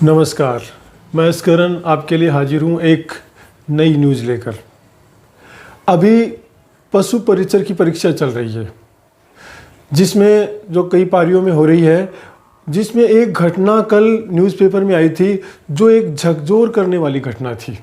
नमस्कार, मैं अस्करन आपके लिए हाजिर हूँ एक नई न्यूज़ लेकर। अभी पशु परिचर की परीक्षा चल रही है, जिसमें जो कई पारियों में हो रही है, जिसमें एक घटना कल न्यूज़पेपर में आई थी जो एक झकझोर करने वाली घटना थी।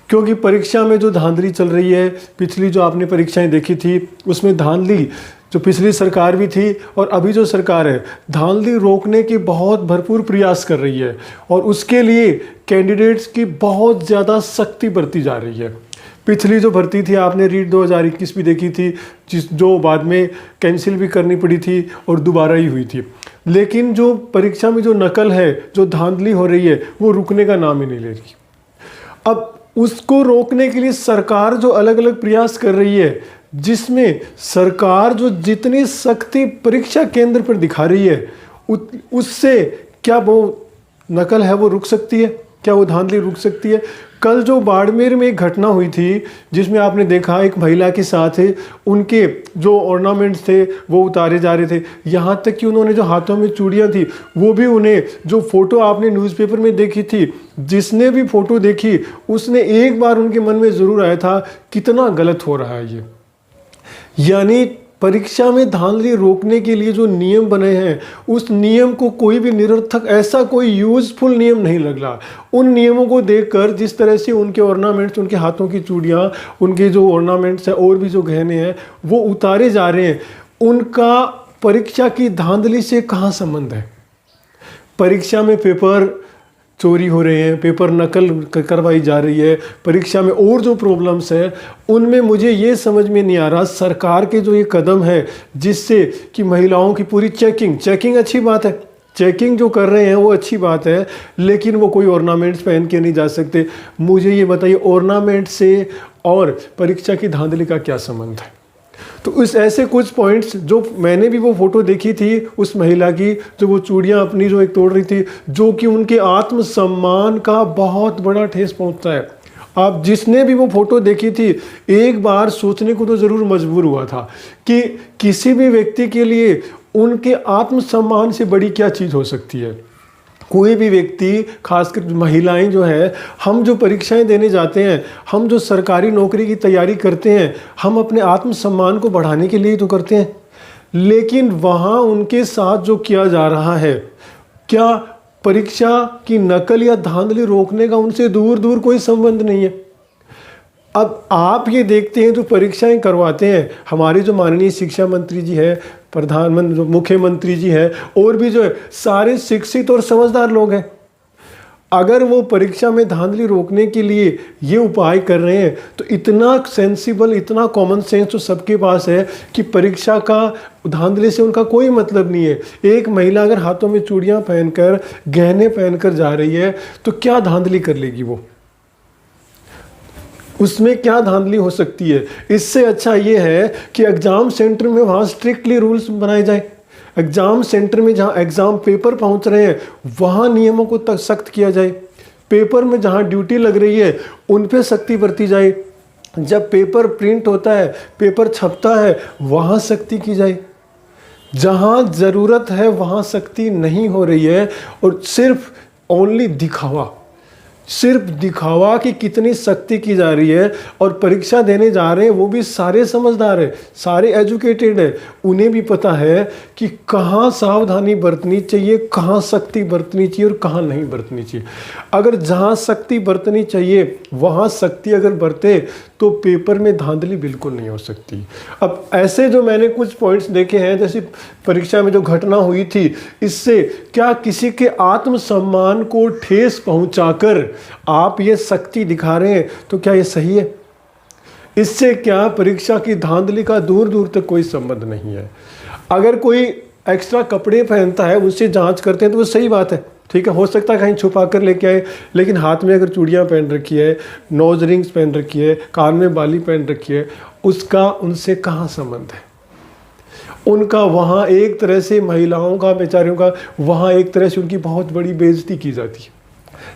क्योंकि परीक्षा में जो धांधली चल रही है, पिछली जो आपने परीक्षाएं देखी थी उसमें धांधली जो पिछली सरकार भी थी और अभी जो सरकार है, धांधली रोकने के बहुत भरपूर प्रयास कर रही है और उसके लिए कैंडिडेट्स की बहुत ज़्यादा सख्ती बरती जा रही है। पिछली जो भर्ती थी आपने रीट 2021 भी देखी थी, जो बाद में कैंसिल भी करनी पड़ी थी और दोबारा ही हुई थी। लेकिन जो परीक्षा में जो नकल है, जो धांधली हो रही है, वो रुकने का नाम ही नहीं ले रही। अब उसको रोकने के लिए सरकार जो अलग अलग प्रयास कर रही है, जिसमें सरकार जो जितनी सख्ती परीक्षा केंद्र पर दिखा रही है, उससे क्या वो नकल है वो रुक सकती है? क्या वो धांधली रुक सकती है? कल जो बाड़मेर में एक घटना हुई थी, जिसमें आपने देखा एक महिला के साथ उनके जो ऑर्नामेंट्स थे वो उतारे जा रहे थे, यहाँ तक कि उन्होंने जो हाथों में चूड़ियाँ थी वो भी, उन्हें जो फोटो आपने न्यूज़पेपर में देखी थी, जिसने भी फोटो देखी उसने एक बार उनके मन में ज़रूर आया था कितना गलत हो रहा है ये। यानी परीक्षा में धांधली रोकने के लिए जो नियम बने हैं, उस नियम को कोई भी निरर्थक, ऐसा कोई यूजफुल नियम नहीं लग रहा। उन नियमों को देखकर जिस तरह से उनके ऑर्नामेंट्स, उनके हाथों की चूड़ियाँ, उनके जो ऑर्नामेंट्स हैं और भी जो गहने हैं वो उतारे जा रहे हैं, उनका परीक्षा की धांधली से कहाँ संबंध है? परीक्षा में पेपर चोरी हो रहे हैं, पेपर नकल करवाई जा रही है, परीक्षा में और जो प्रॉब्लम्स है उनमें मुझे ये समझ में नहीं आ रहा सरकार के जो ये कदम है, जिससे कि महिलाओं की पूरी चेकिंग अच्छी बात है, चेकिंग जो कर रहे हैं वो अच्छी बात है, लेकिन वो कोई ऑर्नामेंट्स पहन के नहीं जा सकते। मुझे ये बताइए, ऑर्नामेंट से और परीक्षा की धांधली का क्या संबंध है? तो उस ऐसे कुछ पॉइंट्स, जो मैंने भी वो फोटो देखी थी उस महिला की, जो वो चूड़ियाँ अपनी जो एक तोड़ रही थी, जो कि उनके आत्मसम्मान का बहुत बड़ा ठेस पहुंचता है। आप जिसने भी वो फोटो देखी थी, एक बार सोचने को तो ज़रूर मजबूर हुआ था कि किसी भी व्यक्ति के लिए उनके आत्मसम्मान से बड़ी क्या चीज़ हो सकती है। कोई भी व्यक्ति, खासकर महिलाएं जो है, हम जो परीक्षाएं देने जाते हैं, हम जो सरकारी नौकरी की तैयारी करते हैं, हम अपने आत्मसम्मान को बढ़ाने के लिए तो करते हैं। लेकिन वहाँ उनके साथ जो किया जा रहा है, क्या परीक्षा की नकल या धांधली रोकने का उनसे दूर दूर कोई संबंध नहीं है। अब आप ये देखते हैं जो परीक्षाएं करवाते हैं, हमारे जो माननीय शिक्षा मंत्री जी है, प्रधानमंत्री, मुख्यमंत्री जी है, और भी जो है, सारे शिक्षित और समझदार लोग हैं। अगर वो परीक्षा में धांधली रोकने के लिए ये उपाय कर रहे हैं, तो इतना सेंसिबल, इतना कॉमन सेंस तो सबके पास है कि परीक्षा का धांधली से उनका कोई मतलब नहीं है। एक महिला अगर हाथों में चूड़ियाँ पहनकर, गहने पहनकर जा रही है, तो क्या धांधली कर लेगी वो? उसमें क्या धांधली हो सकती है? इससे अच्छा ये है कि एग्ज़ाम सेंटर में वहाँ स्ट्रिक्टली रूल्स बनाए जाए। एग्ज़ाम सेंटर में जहाँ एग्ज़ाम पेपर पहुँच रहे हैं, वहाँ नियमों को तक सख्त किया जाए। पेपर में जहाँ ड्यूटी लग रही है, उन पे सख्ती बरती जाए। जब पेपर प्रिंट होता है, पेपर छपता है, वहाँ सख्ती की जाए। जहाँ ज़रूरत है वहाँ सख्ती नहीं हो रही है, और सिर्फ ओनली दिखावा की कितनी सख्ती की जा रही है। और परीक्षा देने जा रहे हैं वो भी सारे समझदार हैं, सारे एजुकेटेड हैं, उन्हें भी पता है कि कहाँ सावधानी बरतनी चाहिए, कहाँ सख्ती बरतनी चाहिए और कहाँ नहीं बरतनी चाहिए। अगर जहाँ सख्ती बरतनी चाहिए वहाँ सख्ती अगर बरते, तो पेपर में धांधली बिल्कुल नहीं हो सकती। अब ऐसे जो मैंने कुछ पॉइंट्स देखे हैं, जैसे परीक्षा में जो घटना हुई थी, इससे क्या किसी के आत्मसम्मान को ठेस पहुंचाकर आप ये सख्ती दिखा रहे हैं, तो क्या ये सही है? इससे क्या परीक्षा की धांधली का दूर दूर तक कोई संबंध नहीं है। अगर कोई एक्स्ट्रा कपड़े पहनता है, उससे जांच करते हैं, तो वो सही बात है, ठीक है, हो सकता है कहीं छुपा कर लेके आए। लेकिन हाथ में अगर चूड़ियाँ पहन रखी है, नोज रिंग्स पहन रखी है, कान में बाली पहन रखी है, उसका उनसे कहाँ संबंध है? उनका वहाँ एक तरह से, महिलाओं का, बेचारियों का वहाँ एक तरह से उनकी बहुत बड़ी बेइज्जती की जाती है।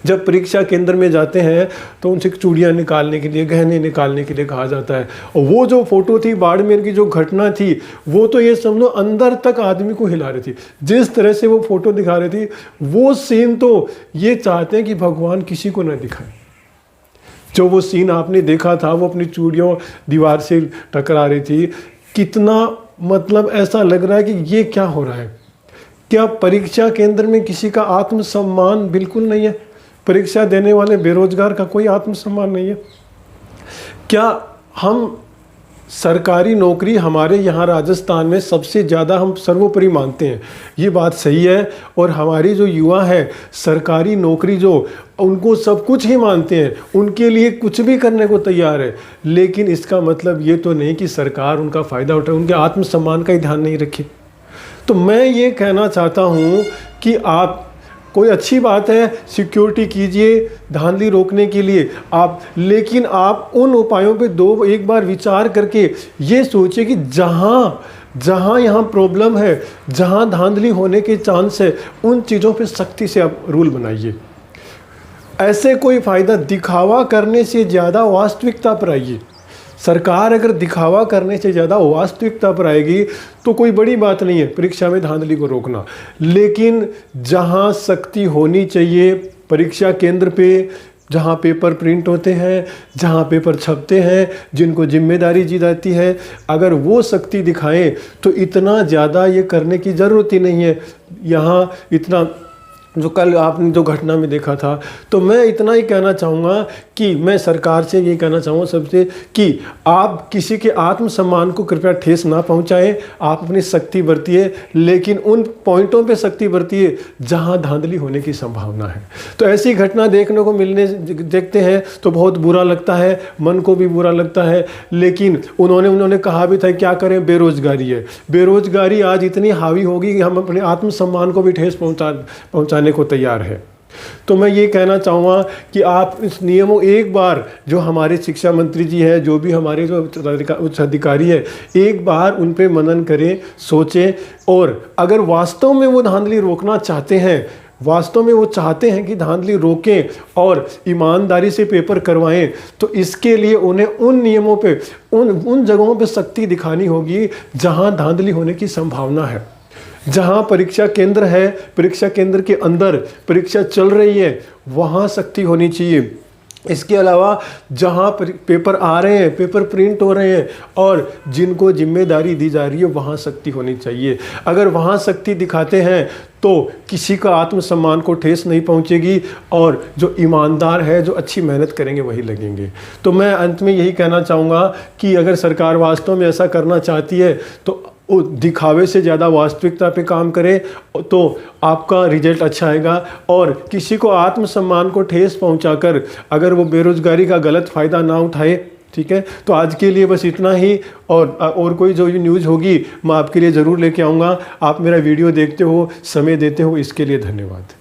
जब परीक्षा केंद्र में जाते हैं तो उनसे चूड़ियाँ निकालने के लिए, गहने निकालने के लिए कहा जाता है। और वो जो फोटो थी बाड़मेर की, जो घटना थी, वो तो ये समझ लो अंदर तक आदमी को हिला रही थी। जिस तरह से वो फोटो दिखा रही थी, वो सीन तो ये चाहते हैं कि भगवान किसी को ना दिखाए। जो वो सीन आपने देखा था, वो अपनी चूड़ियों दीवार से टकरा रही थी, कितना मतलब ऐसा लग रहा है कि ये क्या हो रहा है। क्या परीक्षा केंद्र में किसी का आत्मसम्मान बिल्कुल नहीं है? परीक्षा देने वाले बेरोजगार का कोई आत्मसम्मान नहीं है? क्या हम सरकारी नौकरी हमारे यहाँ राजस्थान में सबसे ज़्यादा हम सर्वोपरि मानते हैं, ये बात सही है। और हमारी जो युवा है सरकारी नौकरी जो उनको सब कुछ ही मानते हैं, उनके लिए कुछ भी करने को तैयार है। लेकिन इसका मतलब ये तो नहीं कि सरकार उनका फ़ायदा उठाए, उनके आत्मसम्मान का ही ध्यान नहीं रखे। तो मैं ये कहना चाहता हूँ कि आप, कोई अच्छी बात है, सिक्योरिटी कीजिए धांधली रोकने के लिए आप, लेकिन आप उन उपायों पे एक बार विचार करके ये सोचिए कि जहाँ यहाँ प्रॉब्लम है, जहाँ धांधली होने के चांस है, उन चीज़ों पे सख्ती से आप रूल बनाइए। ऐसे कोई फ़ायदा दिखावा करने से ज़्यादा वास्तविकता पर आइए। सरकार अगर दिखावा करने से ज़्यादा वास्तविकता पर आएगी तो कोई बड़ी बात नहीं है परीक्षा में धांधली को रोकना। लेकिन जहाँ सख्ती होनी चाहिए परीक्षा केंद्र पे, जहाँ पेपर प्रिंट होते हैं, जहाँ पेपर छपते हैं, जिनको जिम्मेदारी दी जाती है, अगर वो सख्ती दिखाएं तो इतना ज़्यादा ये करने की ज़रूरत ही नहीं है। यहाँ इतना जो कल आपने जो घटना में देखा था, तो मैं इतना ही कहना चाहूँगा कि मैं सरकार से ये कहना चाहूँगा सबसे कि आप किसी के आत्मसम्मान को कृपया ठेस ना पहुँचाएं। आप अपनी सख्ती बरतिए, लेकिन उन पॉइंटों पे सख्ती बरतिए जहाँ धांधली होने की संभावना है। तो ऐसी घटना देखने को देखते हैं तो बहुत बुरा लगता है, मन को भी बुरा लगता है। लेकिन उन्होंने कहा भी था क्या करें, बेरोजगारी है। बेरोजगारी आज इतनी हावी होगी कि हम अपने आत्मसम्मान को भी ठेस पहुँचाने को तैयार है। तो मैं ये कहना चाहूँगा कि आप इस नियमों, एक बार जो हमारे शिक्षा मंत्री जी है, जो भी हमारे जो उच्च अधिकारी है, एक बार उन पे मनन करें, सोचें। और अगर वास्तव में वो धांधली रोकना चाहते हैं, वास्तव में वो चाहते हैं कि धांधली रोकें और ईमानदारी से पेपर करवाएं, तो इसके लिए उन्हें उन नियमों पे, उन जगहों पे सख्ती दिखानी होगी जहां धांधली होने की संभावना है। जहां परीक्षा केंद्र है, परीक्षा केंद्र के अंदर परीक्षा चल रही है, वहां सख्ती होनी चाहिए। इसके अलावा जहां पेपर आ रहे हैं, पेपर प्रिंट हो रहे हैं और जिनको जिम्मेदारी दी जा रही है, वहां सख्ती होनी चाहिए। अगर वहां सख्ती दिखाते हैं तो किसी का आत्मसम्मान को ठेस नहीं पहुंचेगी और जो ईमानदार है, जो अच्छी मेहनत करेंगे, वही लगेंगे। तो मैं अंत में यही कहना चाहूँगा कि अगर सरकार वास्तव में ऐसा करना चाहती है तो दिखावे से ज़्यादा वास्तविकता पे काम करें, तो आपका रिजल्ट अच्छा आएगा। और किसी को आत्मसम्मान को ठेस पहुंचाकर अगर वो बेरोजगारी का गलत फ़ायदा ना उठाए, ठीक है। तो आज के लिए बस इतना ही। और कोई जो न्यूज़ होगी मैं आपके लिए ज़रूर लेके आऊँगा। आप मेरा वीडियो देखते हो, समय देते हो, इसके लिए धन्यवाद।